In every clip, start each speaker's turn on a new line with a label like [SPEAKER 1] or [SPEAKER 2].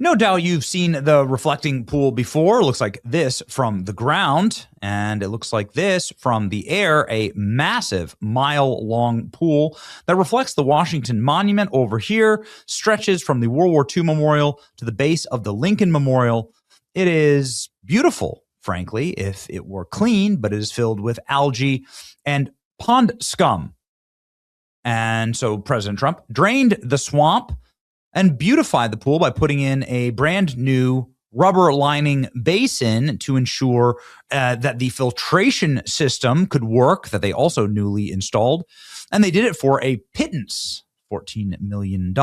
[SPEAKER 1] No doubt you've seen the reflecting pool before. It looks like this from the ground, and it looks like this from the air, a massive mile-long pool that reflects the Washington Monument over here, stretches from the World War II Memorial to the base of the Lincoln Memorial. It is beautiful, frankly, if it were clean, but it is filled with algae and pond scum. And so President Trump drained the swamp and beautified the pool by putting in a brand new rubber lining basin to ensure that the filtration system could work, that they also newly installed. And they did it for a pittance, $14 million.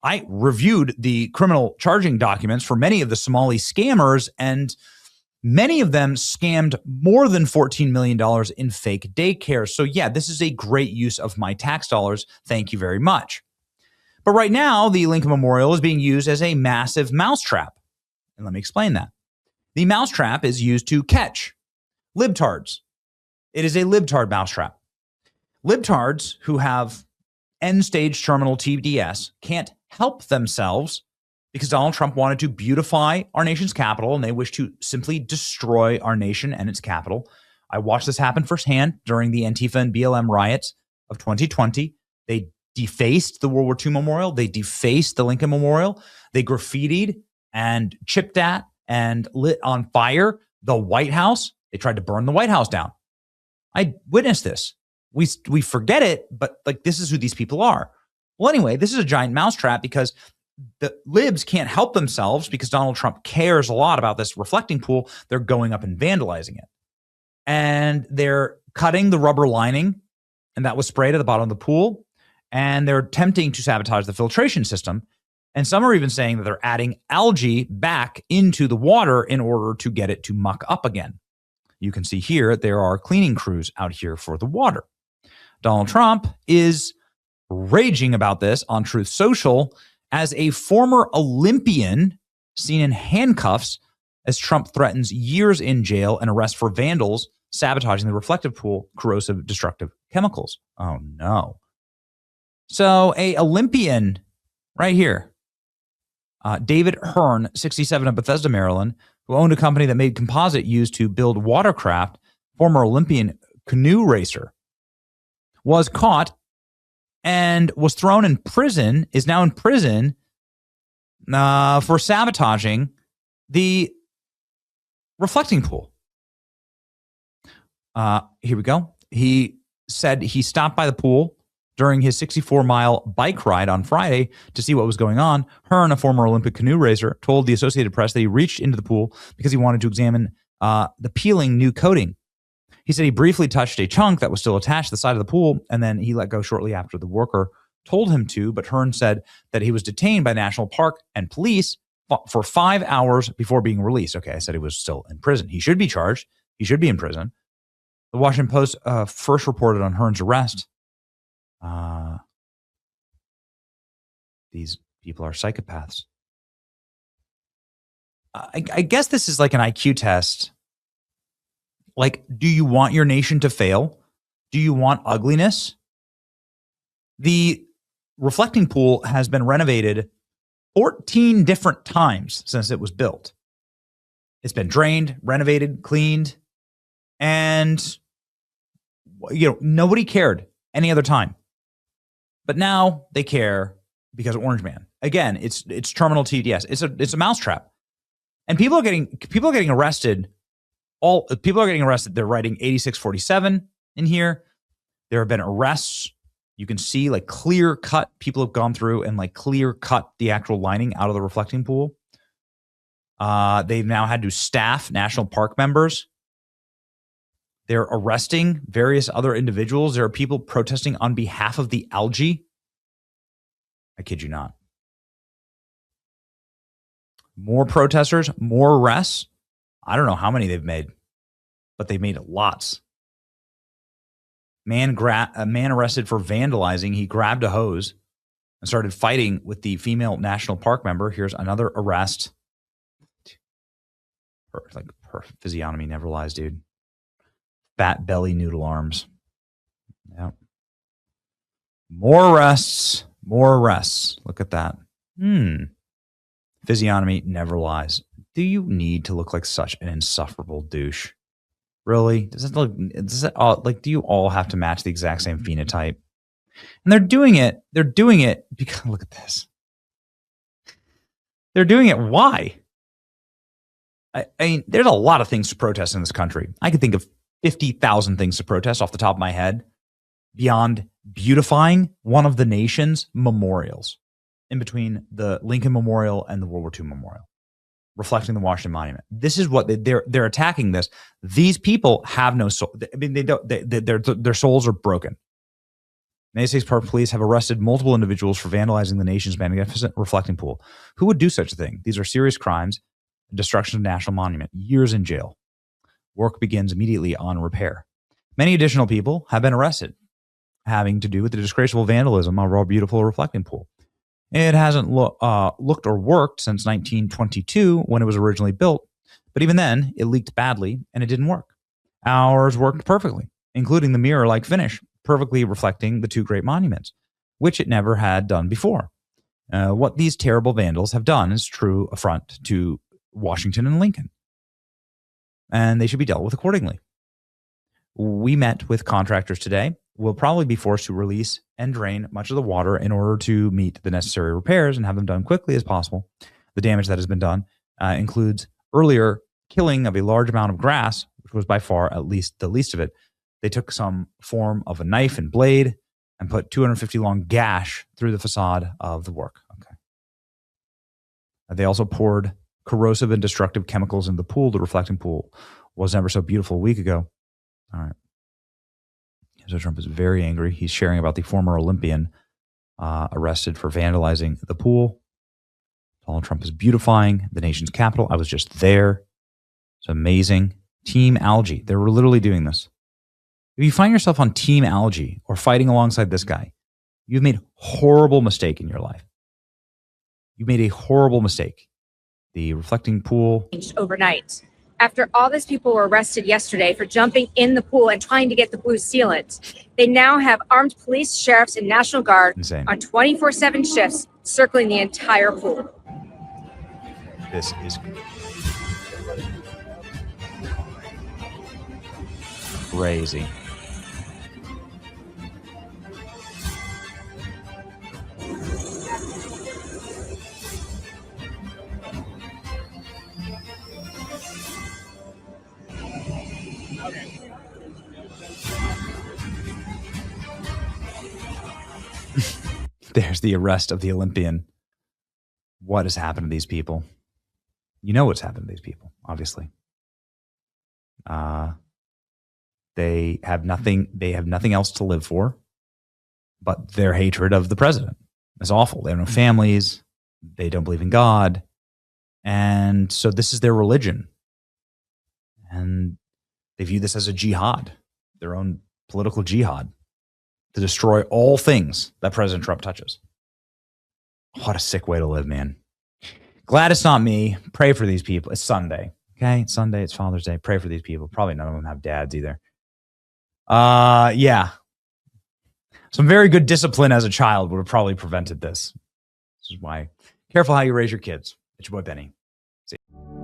[SPEAKER 1] I reviewed the criminal charging documents for many of the Somali scammers, and many of them scammed more than $14 million in fake daycare. So yeah, this is a great use of my tax dollars. Thank you very much. But right now, the Lincoln Memorial is being used as a massive mousetrap. And let me explain that. The mousetrap is used to catch libtards. It is a libtard mousetrap. Libtards who have end-stage terminal TDS can't help themselves because Donald Trump wanted to beautify our nation's capital, and they wish to simply destroy our nation and its capital. I watched this happen firsthand during the Antifa and BLM riots of 2020. They defaced the World War II Memorial. They defaced the Lincoln Memorial. They graffitied and chipped at and lit on fire the White House. They tried to burn the White House down. I witnessed this. We forget it, but like, this is who these people are. Well, anyway, this is a giant mousetrap because the libs can't help themselves because Donald Trump cares a lot about this reflecting pool. They're going up and vandalizing it. And they're cutting the rubber lining, and that was sprayed at the bottom of the pool. And they're attempting to sabotage the filtration system. And some are even saying that they're adding algae back into the water in order to get it to muck up again. You can see here there are cleaning crews out here for the water. Donald Trump is raging about this on Truth Social as a former Olympian seen in handcuffs as Trump threatens years in jail and arrest for vandals sabotaging the reflective pool, corrosive, destructive chemicals. Oh, no. So a Olympian right here, David Hearn, 67 of Bethesda, Maryland, who owned a company that made composite used to build watercraft, former Olympian canoe racer, was caught and was thrown in prison, is now in prison for sabotaging the reflecting pool. Here we go. He said he stopped by the pool during his 64-mile bike ride on Friday to see what was going on. Hearn, a former Olympic canoe racer, told the Associated Press that he reached into the pool because he wanted to examine the peeling new coating. He said he briefly touched a chunk that was still attached to the side of the pool, and then he let go shortly after the worker told him to. But Hearn said that he was detained by National Park and police for 5 hours before being released. Okay, I said he was still in prison. He should be charged. He should be in prison. The Washington Post first reported on Hearn's arrest. These people are psychopaths. I guess this is like an IQ test. Like, do you want your nation to fail? Do you want ugliness? The reflecting pool has been renovated 14 different times since it was built. It's been drained, renovated, cleaned, and nobody cared any other time. But now they care because of Orange Man. Again, it's terminal TDS. It's a mousetrap, and people are getting arrested. People are getting arrested. They're writing 8647 in here. There have been arrests. You can see like clear cut. People have gone through and like clear cut the actual lining out of the reflecting pool. They've now had to staff national park members. They're arresting various other individuals. There are people protesting on behalf of the algae. I kid you not. More protesters, more arrests. I don't know how many they've made, but they've made lots. A man arrested for vandalizing. He grabbed a hose and started fighting with the female national park member. Here's another arrest. Her physiognomy never lies, dude. Fat belly noodle arms. Yep. More arrests. Look at that. Physiognomy never lies. Do you need to look like such an insufferable douche? Really? Do you all have to match the exact same phenotype? And they're doing it because, look at this. They're doing it. Why? I mean, there's a lot of things to protest in this country. I could think of 50,000 things to protest off the top of my head beyond beautifying one of the nation's memorials in between the Lincoln Memorial and the World War II Memorial, reflecting the Washington Monument. This is what they're attacking this. These people have no soul. I mean, their souls are broken. The United States Park Police have arrested multiple individuals for vandalizing the nation's magnificent reflecting pool. Who would do such a thing? These are serious crimes. Destruction of national monument. Years in jail. Work begins immediately on repair. Many additional people have been arrested having to do with the disgraceful vandalism of our beautiful reflecting pool. It hasn't looked or worked since 1922 when it was originally built, but even then, it leaked badly and it didn't work. Ours worked perfectly, including the mirror-like finish, perfectly reflecting the two great monuments, which it never had done before. What these terrible vandals have done is true affront to Washington and Lincoln, and they should be dealt with accordingly. We met with contractors today. We'll probably be forced to release and drain much of the water in order to meet the necessary repairs and have them done quickly as possible. The damage that has been done includes earlier killing of a large amount of grass, which was by far at least the least of it. They took some form of a knife and blade and put 250 long gash through the facade of the work. Okay. They also poured corrosive and destructive chemicals in the pool. The reflecting pool was never so beautiful a week ago. All right. So Trump is very angry. He's sharing about the former Olympian arrested for vandalizing the pool. Donald Trump is beautifying the nation's capital. I was just there. It's amazing. Team Algae. They were literally doing this. If you find yourself on Team Algae or fighting alongside this guy, you've made a horrible mistake in your life. You made a horrible mistake. The reflecting pool
[SPEAKER 2] changed overnight. After all these people were arrested yesterday for jumping in the pool and trying to get the blue sealant, they now have armed police, sheriffs, and National Guard on 24/7 shifts circling the entire pool.
[SPEAKER 1] This is crazy. There's the arrest of the Olympian. What has happened to these people? You know what's happened to these people, obviously. They have nothing else to live for but their hatred of the president. It's awful. They have no families. They don't believe in God. And so this is their religion. And they view this as a jihad, their own political jihad, to destroy all things that President Trump touches. What a sick way to live, man. Glad it's not me. Pray for these people. It's Sunday. Okay? It's Sunday. It's Father's Day. Pray for these people. Probably none of them have dads either. Yeah. Some very good discipline as a child would have probably prevented this. This is why. Careful how you raise your kids. It's your boy, Benny. See you.